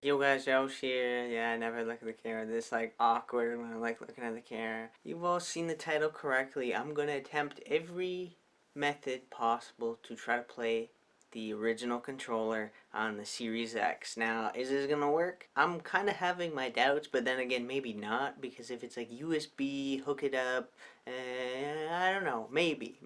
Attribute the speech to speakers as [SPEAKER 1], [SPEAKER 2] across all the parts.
[SPEAKER 1] Yo guys, Josh here. Yeah, I never look at the camera. This is like awkward when I like looking at the camera. You've all seen the title correctly. I'm gonna attempt every method possible to try to play the original controller on the Series X. Now, is this gonna work? I'm kind of having my doubts, but then again, maybe not, because if it's like USB, hook it up, I don't know. Maybe.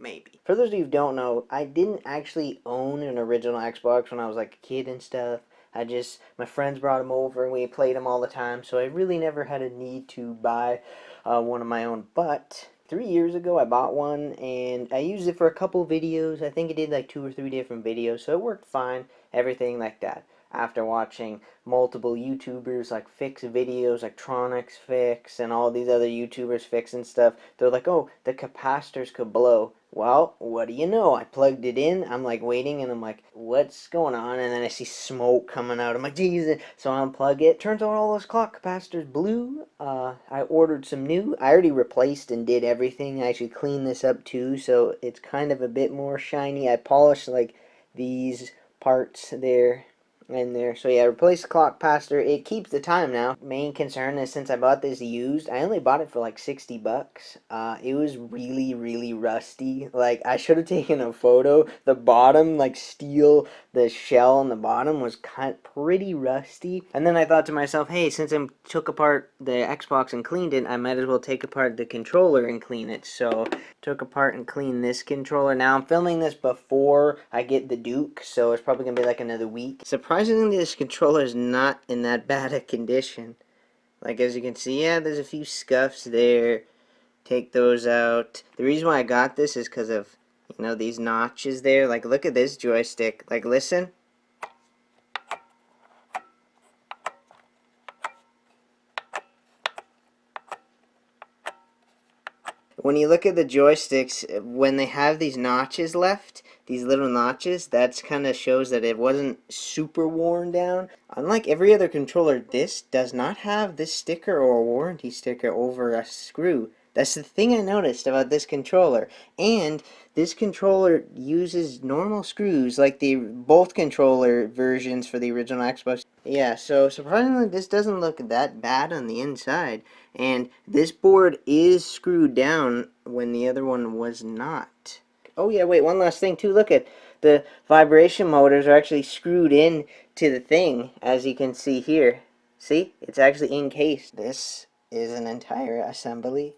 [SPEAKER 1] For those of you who don't know, I didn't actually own an original Xbox when I was like a kid and stuff. My friends brought them over and we played them all the time, so I really never had a need to buy one of my own. But 3 years ago, I bought one and I used it for a couple videos. I think it did like 2 or 3 different videos, so it worked fine, everything like that. After watching multiple YouTubers like fix videos, like Tronics Fix, and all these other YouTubers fixing stuff, they're like, oh, the capacitors could blow. Well, what do you know? I plugged it in. I'm like waiting, and I'm like, what's going on? And then I see smoke coming out. I'm like, Jesus. So I unplug it. Turns out all those clock capacitors blew. I ordered some new. I already replaced and did everything. I actually cleaned this up too, so it's kind of a bit more shiny. I polished like these parts there in there. So yeah, replace the clock capacitor. It keeps the time now. Main concern is since I bought this used, I only bought it for like 60 bucks. It was really rusty. Like I should have taken a photo. The bottom, like steel, the shell on the bottom was pretty rusty. And then I thought to myself, hey, since I took apart the Xbox and cleaned it, I might as well take apart the controller and clean it. So took apart and cleaned this controller. Now I'm filming this before I get the Duke, so it's probably gonna be like another week. Surprisingly, this controller is not in that bad a condition. Like as you can see, yeah, there's a few scuffs there. Take those out. The reason why I got this is because of, you know, these notches there. Like look at this joystick. Like listen. When you look at the joysticks, when they have these notches left, these little notches, that kind of shows that it wasn't super worn down. Unlike every other controller, this does not have this sticker or warranty sticker over a screw. That's the thing I noticed about this controller. And this controller uses normal screws like the both controller versions for the original Xbox. Yeah, so surprisingly this doesn't look that bad on the inside. And this board is screwed down when the other one was not. Oh yeah, wait, one last thing too. Look at the vibration motors are actually screwed in to the thing, as you can see here. See? It's actually encased. This is an entire assembly.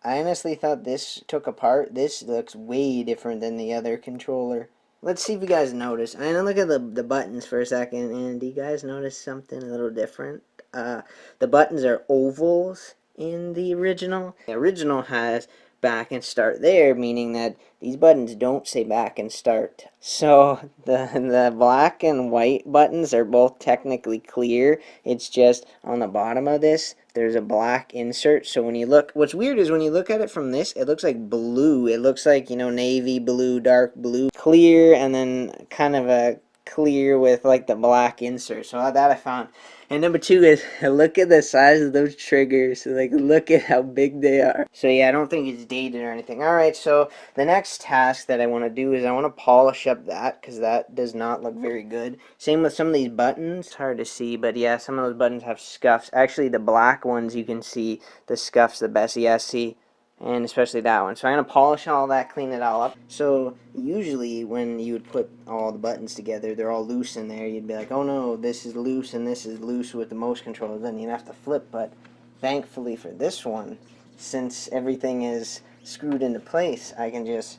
[SPEAKER 1] I honestly thought this took apart. This looks way different than the other controller. Let's see if you guys notice. I'm gonna look at the buttons for a second, and do you guys notice something a little different? The buttons are ovals in the original. The original has back and start there, meaning that these buttons don't say back and start. So the black and white buttons are both technically clear. It's just on the bottom of this there's a black insert. So when you look, what's weird is when you look at it from this, it looks like blue. It looks like, you know, navy blue, dark blue, clear, and then kind of a clear with like the black insert. So that I found. And number two is look at the size of those triggers. Like look at how big they are. So yeah, I don't think it's dated or anything. Alright, so the next task that I want to do is I want to polish up that because that does not look very good. Same with some of these buttons. It's hard to see, but yeah, some of those buttons have scuffs. Actually, the black ones you can see the scuffs the best. Yeah, see? And especially that one. So I'm going to polish all that, clean it all up. So usually when you would put all the buttons together, they're all loose in there. You'd be like, oh no, this is loose and this is loose with the motion controllers. Then you'd have to flip. But thankfully for this one, since everything is screwed into place, I can just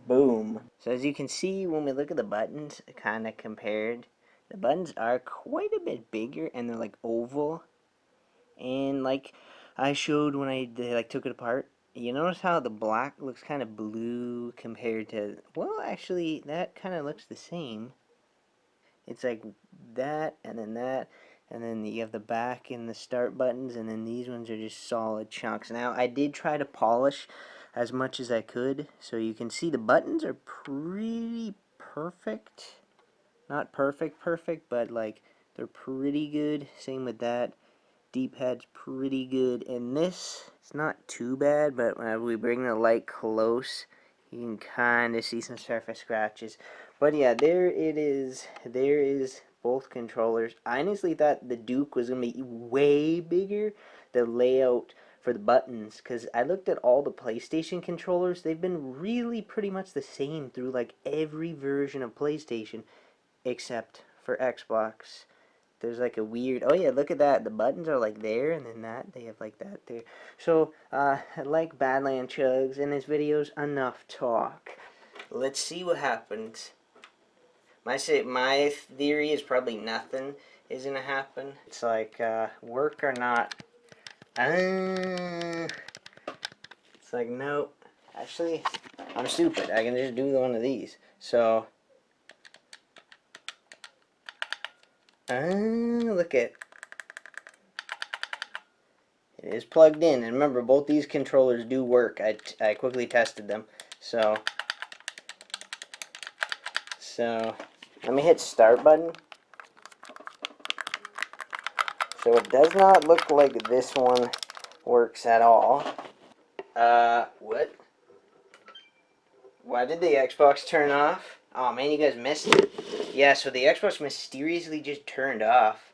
[SPEAKER 1] boom. So as you can see, when we look at the buttons, kind of compared, the buttons are quite a bit bigger and they're like oval. And like I showed when they like took it apart, you notice how the black looks kind of blue compared to, well, actually that kind of looks the same. It's like that and then that, and then you have the back and the start buttons, and then these ones are just solid chunks. Now I did try to polish as much as I could, so you can see the buttons are pretty perfect. Not perfect, but like they're pretty good. Same with that. D-pad's pretty good, and this, it's not too bad, but when we bring the light close, you can kind of see some surface scratches. But yeah, there it is. There is both controllers. I honestly thought the Duke was going to be way bigger, the layout for the buttons, because I looked at all the PlayStation controllers. They've been really pretty much the same through like every version of PlayStation except for Xbox. There's like a weird, oh yeah, look at that, the buttons are like there, and then that, they have like that there. So, like Badland Chugs in his videos, enough talk. Let's see what happens. My theory is probably nothing is gonna happen. It's like, work or not. It's like, nope. Actually, I'm stupid. I can just do one of these. So, look at. It is plugged in. And remember, both these controllers do work. I quickly tested them. So, let me hit start button. So it does not look like this one works at all. What? Why did the Xbox turn off? Oh man, you guys missed it. Yeah, so the Xbox mysteriously just turned off.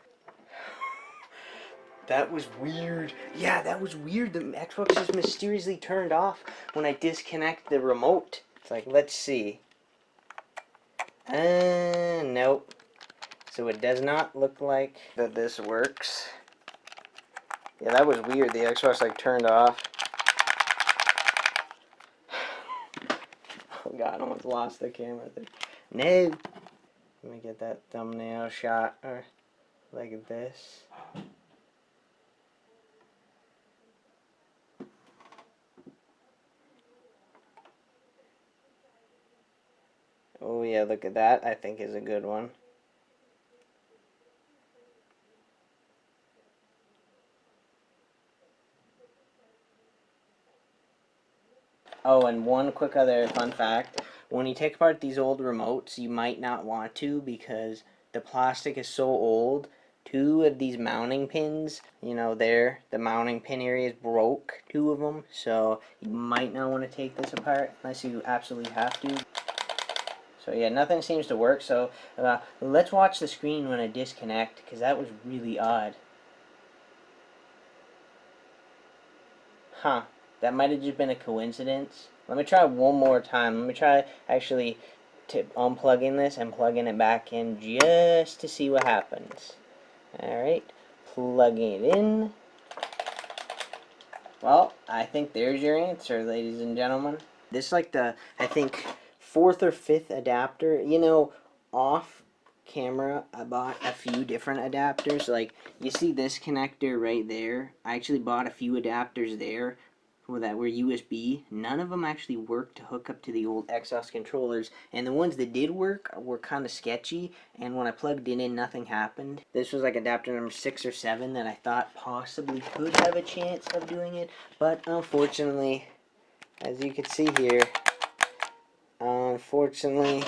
[SPEAKER 1] That was weird. Yeah, that was weird. The Xbox just mysteriously turned off when I disconnect the remote. It's like, let's see. Nope. So it does not look like that this works. Yeah, that was weird. The Xbox like turned off. Oh god, I almost lost the camera there. No. Let me get that thumbnail shot or like this. Oh yeah, look at that. I think is a good one. Oh, and one quick other fun fact. When you take apart these old remotes, you might not want to because the plastic is so old. Two of these mounting pins, you know, there, the mounting pin areas broke, two of them. So you might not want to take this apart unless you absolutely have to. So yeah, nothing seems to work. So let's watch the screen when I disconnect because that was really odd. Huh. That might have just been a coincidence. Let me try one more time. Let me try actually unplugging this and plugging it back in just to see what happens. Alright. Plugging it in. Well, I think there's your answer, ladies and gentlemen. This is like the, I think, 4th or 5th adapter. You know, off camera, I bought a few different adapters. Like, you see this connector right there? I actually bought a few adapters there that were USB. None of them actually worked to hook up to the old Xbox controllers, and the ones that did work were kind of sketchy, and when I plugged it in, nothing happened. This was like adapter number 6 or 7 that I thought possibly could have a chance of doing it, but unfortunately, as you can see here, unfortunately,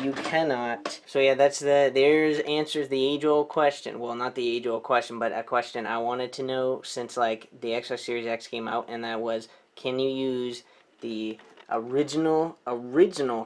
[SPEAKER 1] you cannot. So yeah, there's answers the age-old question. Well, not the age-old question, but a question I wanted to know since like the Xbox Series X came out, and that was, can you use the original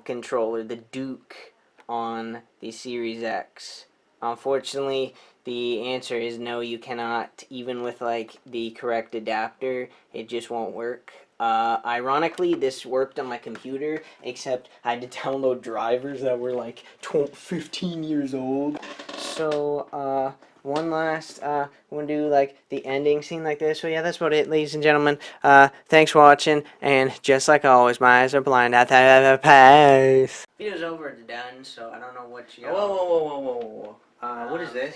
[SPEAKER 1] controller, the Duke, on the Series X? Unfortunately, the answer is no, you cannot. Even with like the correct adapter, it just won't work. Ironically, this worked on my computer, except I had to download drivers that were like 15 years old. So, one last, we're gonna do like the ending scene like this. So yeah, that's about it, ladies and gentlemen. Thanks for watching, and just like always, my eyes are blind. I have a pace. Video's over, it's done, so I don't know what you. Whoa. What is this?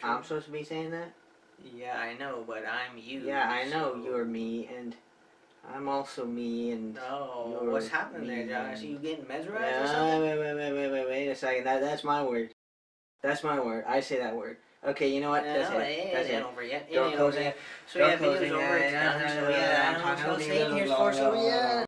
[SPEAKER 1] I'm supposed to be saying that? Yeah, I know, but I'm you. Yeah, I know you're me, and I'm also me, and no, what's happening there, Josh? Are you getting mesmerized or something? Wait a second. That's my word. That's my word. I say that word. Okay, you know what? That's it. That's it. Over yet. Door closing. So yeah, video's over. It's done. So yeah, I'm talking. Here's for so yeah.